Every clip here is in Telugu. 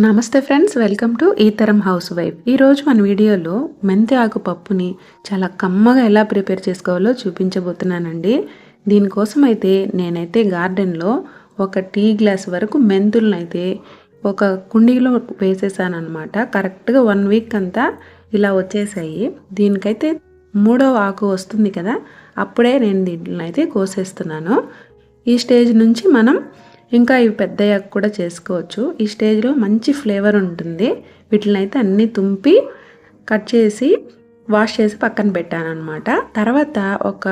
నమస్తే ఫ్రెండ్స్, వెల్కమ్ టు ఈ తరం హౌస్ వైఫ్. ఈరోజు మన వీడియోలో మెంతి ఆకు పప్పుని చాలా కమ్మగా ఎలా ప్రిపేర్ చేసుకోవాలో చూపించబోతున్నానండి. దీనికోసం అయితే నేనైతే గార్డెన్లో ఒక టీ గ్లాస్ వరకు మెంతులను అయితే ఒక కుండీలో వేసేసాను అనమాట. కరెక్ట్గా 1 వీక్ అంతా ఇలా వచ్చేసాయి. దీనికైతే 3వ ఆకు వస్తుంది కదా, అప్పుడే నేను దీంట్లో అయితే కోసేస్తున్నాను. ఈ స్టేజ్ నుంచి మనం ఇంకా ఇవి పెద్దయ్యాక కూడా చేసుకోవచ్చు. ఈ స్టేజ్లో మంచి ఫ్లేవర్ ఉంటుంది. వీటిని అయితే అన్నీ తుంపి కట్ చేసి వాష్ చేసి పక్కన పెట్టాను అనమాట. తర్వాత ఒక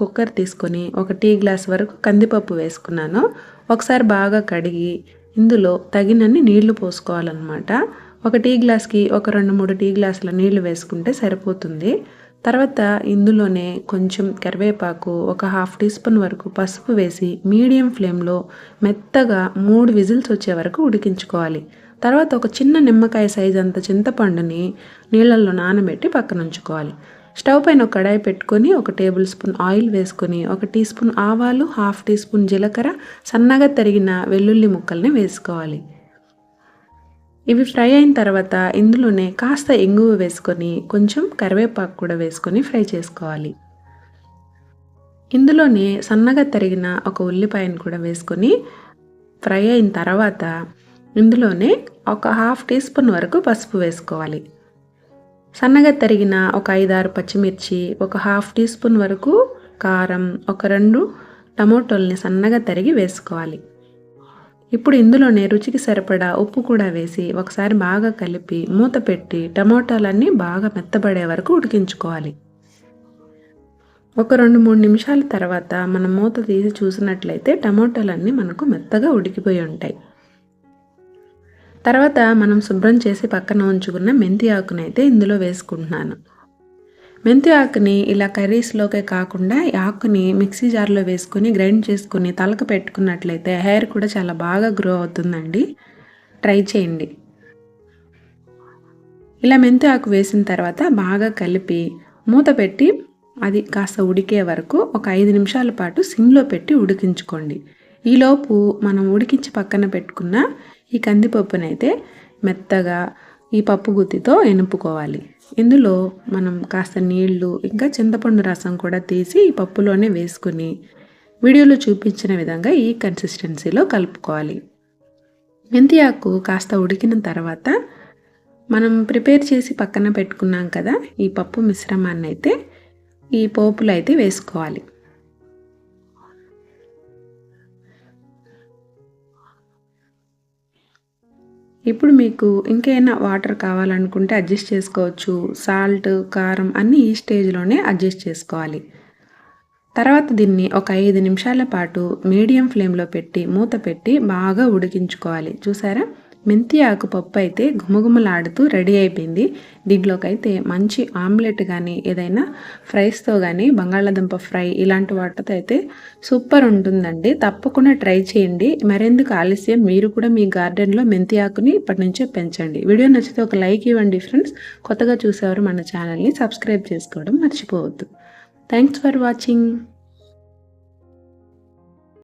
కుక్కర్ తీసుకొని ఒక టీ గ్లాస్ వరకు కందిపప్పు వేసుకున్నాను. ఒకసారి బాగా కడిగి ఇందులో తగినన్ని నీళ్లు పోసుకోవాలన్నమాట. ఒక టీ గ్లాస్కి ఒక 2-3 టీ గ్లాసుల నీళ్లు వేసుకుంటే సరిపోతుంది. తర్వాత ఇందులోనే కొంచెం కరివేపాకు, ఒక 1/2 టీ స్పూన్ వరకు పసుపు వేసి మీడియం ఫ్లేమ్లో మెత్తగా 3 విజిల్స్ వచ్చే వరకు ఉడికించుకోవాలి. తర్వాత ఒక చిన్న నిమ్మకాయ సైజ్ అంత చింతపండుని నీళ్ళల్లో నానబెట్టి పక్కన ఉంచుకోవాలి. స్టవ్ పైన ఒక కడాయి పెట్టుకొని 1 టేబుల్ స్పూన్ ఆయిల్ వేసుకొని 1 టీ స్పూన్ ఆవాలు, 1/2 టీ స్పూన్ జీలకర్ర, సన్నగా తరిగిన వెల్లుల్లి ముక్కల్ని వేసుకోవాలి. ఇవి ఫ్రై అయిన తర్వాత ఇందులోనే కాస్త ఇంగువ వేసుకొని కొంచెం కరివేపాకు కూడా వేసుకొని ఫ్రై చేసుకోవాలి. ఇందులోనే సన్నగా తరిగిన ఒక ఉల్లిపాయను కూడా వేసుకొని ఫ్రై అయిన తర్వాత ఇందులోనే ఒక 1/2 టీ స్పూన్ వరకు పసుపు వేసుకోవాలి. సన్నగా తరిగిన ఒక 5-6 పచ్చిమిర్చి, ఒక 1/2 టీ స్పూన్ వరకు కారం, ఒక 2 టమోటాలని సన్నగా తరిగి వేసుకోవాలి. ఇప్పుడు ఇందులోనే రుచికి సరిపడా ఉప్పు కూడా వేసి ఒకసారి బాగా కలిపి మూత పెట్టి టమోటాలన్నీ బాగా మెత్తబడే వరకు ఉడికించుకోవాలి. ఒక 2-3 నిమిషాల తర్వాత మనం మూత తీసి చూసినట్లయితే టమోటాలన్నీ మనకు మెత్తగా ఉడికిపోయి ఉంటాయి. తర్వాత మనం శుభ్రం చేసి పక్కన ఉంచుకున్న మెంతి ఆకునైతే ఇందులో వేసుకుంటున్నాను. మెంతి ఆకుని ఇలా కర్రీస్లోకే కాకుండా ఈ ఆకుని మిక్సీ జార్లో వేసుకొని గ్రైండ్ చేసుకొని తలకు పెట్టుకున్నట్లయితే హెయిర్ కూడా చాలా బాగా గ్రో అవుతుందండి. ట్రై చేయండి. ఇలా మెంతి ఆకు వేసిన తర్వాత బాగా కలిపి మూత పెట్టి అది కాస్త ఉడికే వరకు ఒక 5 నిమిషాల పాటు సిమ్లో పెట్టి ఉడికించుకోండి. ఈలోపు మనం ఉడికించి పక్కన పెట్టుకున్న ఈ కందిపప్పునైతే మెత్తగా ఈ పప్పు గుత్తితో ఎనుపుకోవాలి. ఇందులో మనం కాస్త నీళ్లు ఇంకా చింతపండు రసం కూడా తీసి ఈ పప్పులోనే వేసుకుని వీడియోలో చూపించిన విధంగా ఈ కన్సిస్టెన్సీలో కలుపుకోవాలి. మెంతి ఆకు కాస్త ఉడికిన తర్వాత మనం ప్రిపేర్ చేసి పక్కన పెట్టుకున్నాం కదా, ఈ పప్పు మిశ్రమాన్ని అయితే ఈ పోపులో అయితే వేసుకోవాలి. ఇప్పుడు మీకు ఇంకేమైనా వాటర్ కావాలనుకుంటే అడ్జస్ట్ చేసుకోవచ్చు. సాల్ట్, కారం అన్నీ ఈ స్టేజ్లోనే అడ్జస్ట్ చేసుకోవాలి. తర్వాత దీన్ని ఒక 5 నిమిషాల పాటు మీడియం ఫ్లేమ్లో పెట్టి మూత పెట్టి బాగా ఉడికించుకోవాలి. చూసారా, మెంతి ఆకు పప్పు అయితే గుమగుమలాడుతూ రెడీ అయిపోయింది. దీంట్లోకైతే మంచి ఆమ్లెట్ కానీ ఏదైనా ఫ్రైస్తో కానీ బంగాళాదుంప ఫ్రై ఇలాంటి వాటితో అయితే సూపర్ ఉంటుందండి. తప్పకుండా ట్రై చేయండి. మరెందుకు ఆలస్యం, మీరు కూడా మీ గార్డెన్లో మెంతి ఆకుని ఇప్పటి నుంచే పెంచండి. వీడియో నచ్చితే ఒక లైక్ ఇవ్వండి ఫ్రెండ్స్. కొత్తగా చూసేవారు మన ఛానల్ని సబ్స్క్రైబ్ చేసుకోవడం మర్చిపోవద్దు. Thanks for watching.